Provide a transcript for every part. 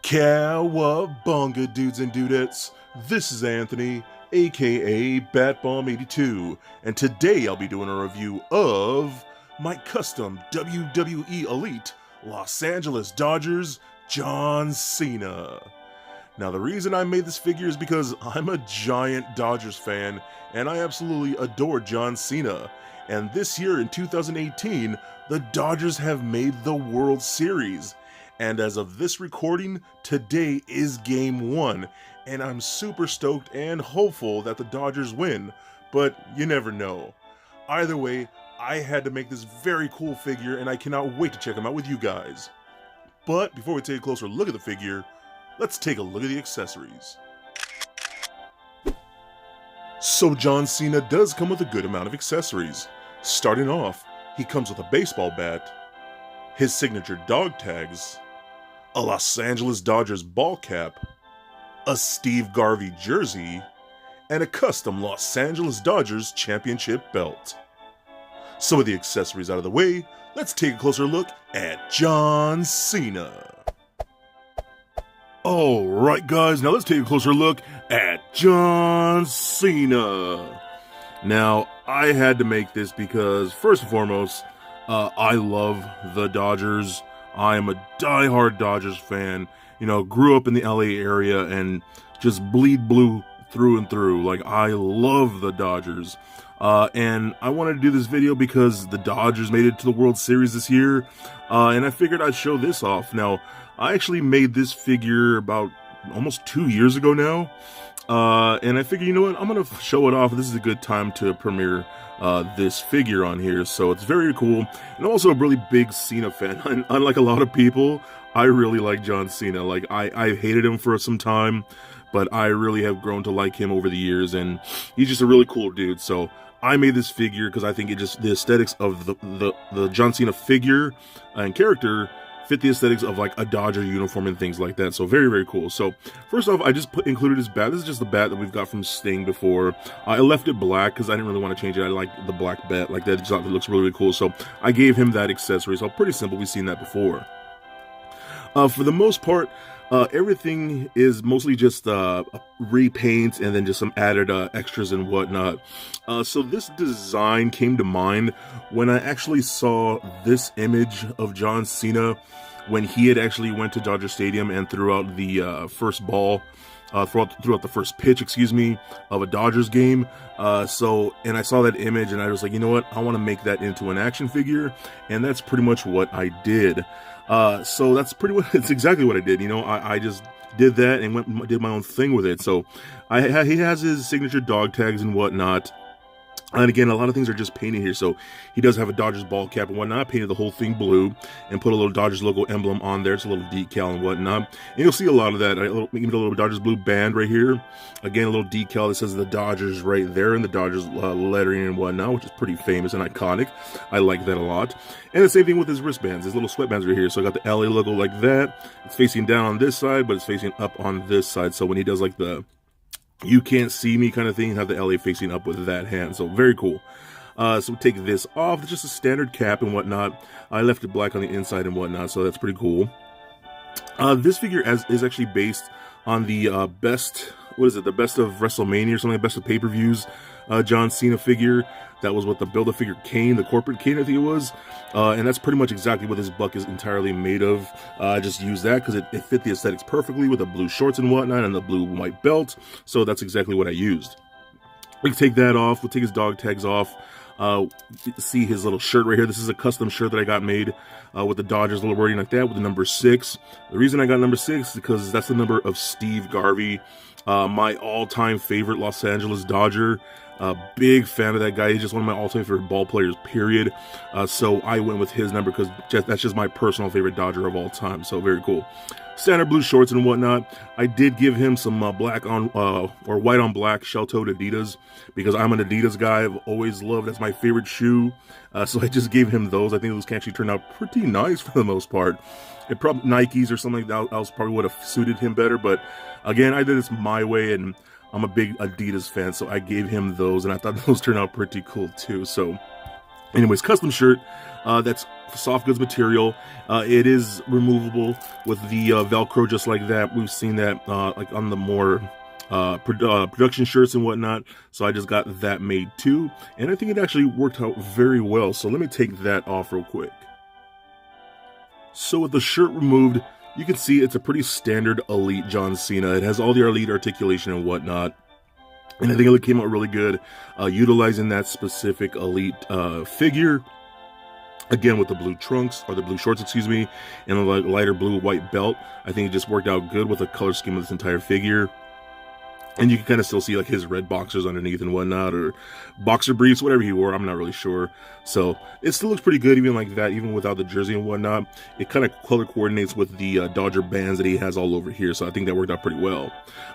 Cowabunga, dudes and dudettes. This is Anthony, aka Batbomb82, and today I'll be doing a review of my custom WWE Elite Los Angeles Dodgers John Cena. Now, the reason I made this figure is because I'm a giant Dodgers fan, and I absolutely adore John Cena. And this year in 2018, the Dodgers have made the World Series. And as of this recording, today is Game 1, and I'm super stoked and hopeful that the Dodgers win, but you never know. Either way, I had to make this very cool figure, and I cannot wait to check them out with you guys. But before we take a closer look at the figure, let's take a look at the accessories. So John Cena does come with a good amount of accessories. Starting off, he comes with a baseball bat, his signature dog tags, a Los Angeles Dodgers ball cap, a Steve Garvey jersey, and a custom Los Angeles Dodgers championship belt. So with the accessories out of the way, let's take a closer look at John Cena. Alright guys, now let's take a closer look at John Cena. Now, I had to make this because, first and foremost, I love the Dodgers. I am a diehard Dodgers fan. You know, grew up in the LA area and just bleed blue through and through. Like, I love the Dodgers. And I wanted to do this video because the Dodgers made it to the World Series this year. And I figured I'd show this off. Now, I actually made this figure about almost 2 years ago now. And I figured, you know what, I'm going to show it off. This is a good time to premiere this figure on here, so it's very cool. And also a really big Cena fan. Unlike a lot of people, I really like John Cena. Like, I hated him for some time, but I really have grown to like him over the years, and he's just a really cool dude. So I made this figure because I think it just, the aesthetics of the John Cena figure and character fit the aesthetics of like a Dodger uniform and things like that. So very, very cool. So first off, I just included his bat. This is just the bat that we've got from Sting before. I left it black because I didn't really want to change it. I like the black bat like that. Just thought it looks really, really cool. So I gave him that accessory. So pretty simple. We've seen that before. For the most part, everything is mostly just repaints and then just some added extras and whatnot. So this design came to mind when I actually saw this image of John Cena when he had actually went to Dodger Stadium and threw out the first ball, throughout the first pitch, of a Dodgers game. And I saw that image and I was like, you know what, I want to make that into an action figure, and that's pretty much what I did. So that's it's exactly what I did. You know, I just did that and did my own thing with it. So he has his signature dog tags and whatnot. And again, a lot of things are just painted here. So he does have a Dodgers ball cap and whatnot. I painted the whole thing blue and put a little Dodgers logo emblem on there. It's a little decal and whatnot. And you'll see a lot of that. Even a little Dodgers blue band right here. Again, a little decal that says the Dodgers right there and the Dodgers lettering and whatnot, which is pretty famous and iconic. I like that a lot. And the same thing with his wristbands, his little sweatbands right here. So I got the LA logo like that. It's facing down on this side, but it's facing up on this side. So when he does like the "you can't see me" kind of thing, have the LA facing up with that hand. So very cool. So take this off. It's just a standard cap and whatnot. I left it black on the inside and whatnot, so that's pretty cool. This figure is actually based on the best of WrestleMania or something, best of pay-per-views John Cena figure. That was what the Build-A-Figure Kane, the corporate Kane, I think it was. And that's pretty much exactly what this buck is entirely made of. I just used that because it fit the aesthetics perfectly with the blue shorts and whatnot and the blue and white belt. So that's exactly what I used. We can take that off. We'll take his dog tags off. See his little shirt right here. This is a custom shirt that I got made with the Dodgers little wording like that with the number 6. The reason I got number 6 is because that's the number of Steve Garvey, my all-time favorite Los Angeles Dodger. Big fan of that guy. He's just one of my all-time favorite ball players, period. So I went with his number because that's just my personal favorite Dodger of all time. So very cool. Standard blue shorts and whatnot. I did give him some black on or white on black shell-toed Adidas because I'm an Adidas guy. I've always loved. That's my favorite shoe. So I just gave him those. I think those can actually turn out pretty nice for the most part. It probably Nikes or something like that else probably would have suited him better. But again, I did this my way, and I'm a big Adidas fan, so I gave him those, and I thought those turned out pretty cool too. So Anyways, custom shirt, that's soft goods material. It is removable with the Velcro just like that. We've seen that like on the more production shirts and whatnot. So I just got that made too. And I think it actually worked out very well. So let me take that off real quick. So with the shirt removed, you can see it's a pretty standard Elite John Cena. It has all the Elite articulation and whatnot. And I think it came out really good, utilizing that specific Elite figure. Again, with the blue trunks, or the blue shorts, excuse me, and the lighter blue-white belt. I think it just worked out good with the color scheme of this entire figure. And you can kind of still see like his red boxers underneath and whatnot, or boxer briefs, whatever he wore, I'm not really sure. So it still looks pretty good even like that, even without the jersey and whatnot. It kind of color coordinates with the Dodger bands that he has all over here, so I think that worked out pretty well.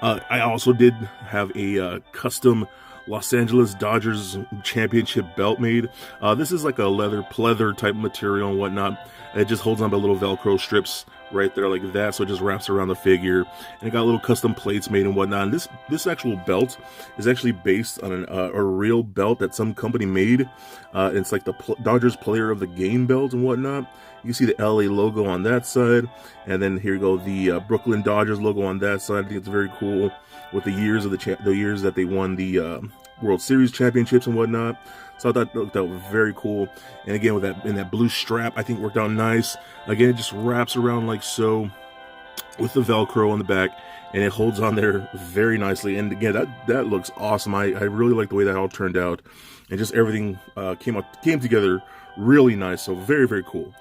I also did have a custom Los Angeles Dodgers championship belt made. This is like a leather pleather type material and whatnot. It just holds on by little Velcro strips right there like that, so it just wraps around the figure, and it got little custom plates made and whatnot. And this actual belt is actually based on a real belt that some company made. It's like the Dodgers Player of the Game belt and whatnot. You see the LA logo on that side, and then here you go, the Brooklyn Dodgers logo on that side. I think it's very cool with the years of the years that they won the World Series championships and whatnot. So I thought that was very cool. And again, with that in that blue strap, I think worked out nice. Again, it just wraps around like so with the Velcro on the back, and it holds on there very nicely. And again, that looks awesome. I really like the way that all turned out, and just everything came together really nice. So very, very cool.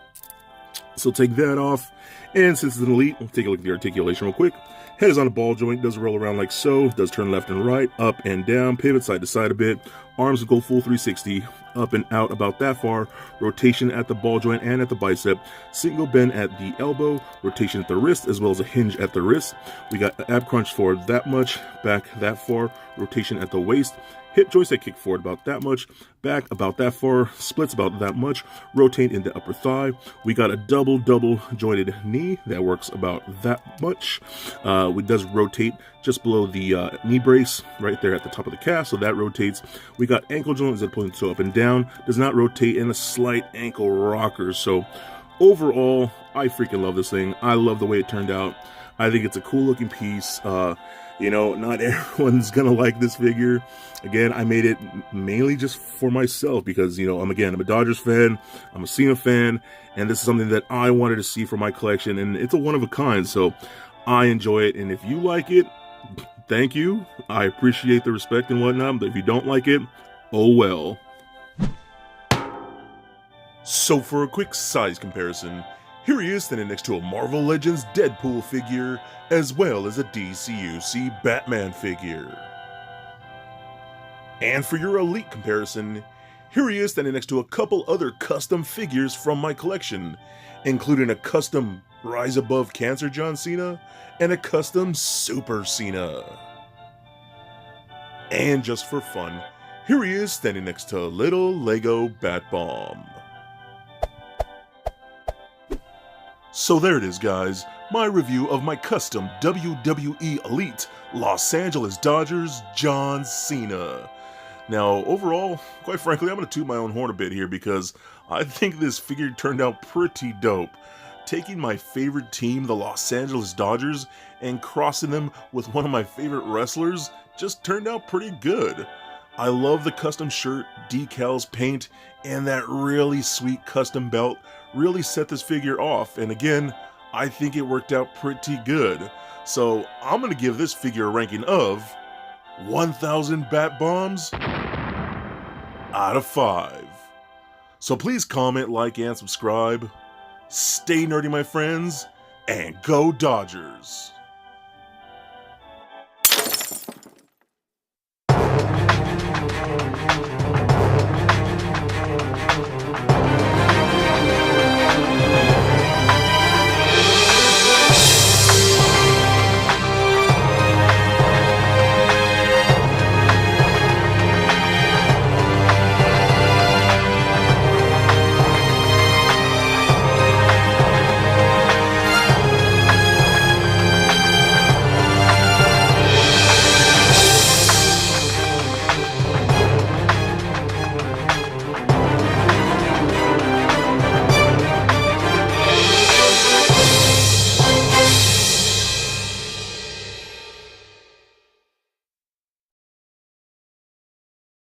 So take that off, and since it's an Elite, we'll take a look at the articulation real quick. Head is on a ball joint, does roll around like so, does turn left and right, up and down, pivot side to side a bit. Arms go full 360, up and out about that far, rotation at the ball joint and at the bicep, single bend at the elbow, rotation at the wrist, as well as a hinge at the wrist. We got ab crunch forward that much, back that far, rotation at the waist, hip joystick kick forward about that much, back about that far, splits about that much, rotate in the upper thigh. We got a double jointed knee that works about that much. It does rotate just below the knee brace right there at the top of the calf, so that rotates. We got ankle joint that pulling the toe up and down, does not rotate, and a slight ankle rocker. So overall, I freaking love this thing. I love the way it turned out. I think it's a cool looking piece. You know, not everyone's gonna like this figure. Again, I made it mainly just for myself because, you know, I'm a Dodgers fan, I'm a Cena fan, and this is something that I wanted to see for my collection, and it's a one of a kind, so I enjoy it. And if you like it, thank you. I appreciate the respect and whatnot, but if you don't like it, oh well. So for a quick size comparison, here he is standing next to a Marvel Legends Deadpool figure, as well as a DCUC Batman figure. And for your Elite comparison, here he is standing next to a couple other custom figures from my collection, including a custom Rise Above Cancer John Cena and a custom Super Cena. And just for fun, here he is standing next to a little Lego Bat Bomb. So there it is, guys, my review of my custom WWE Elite Los Angeles Dodgers John Cena. Now, overall, quite frankly, I'm going to toot my own horn a bit here because I think this figure turned out pretty dope. Taking my favorite team, the Los Angeles Dodgers, and crossing them with one of my favorite wrestlers just turned out pretty good. I love the custom shirt, decals, paint, and that really sweet custom belt really set this figure off, and again, I think it worked out pretty good. So I'm going to give this figure a ranking of 1,000 bat bombs out of 5. So please comment, like, and subscribe. Stay nerdy, my friends, and go Dodgers!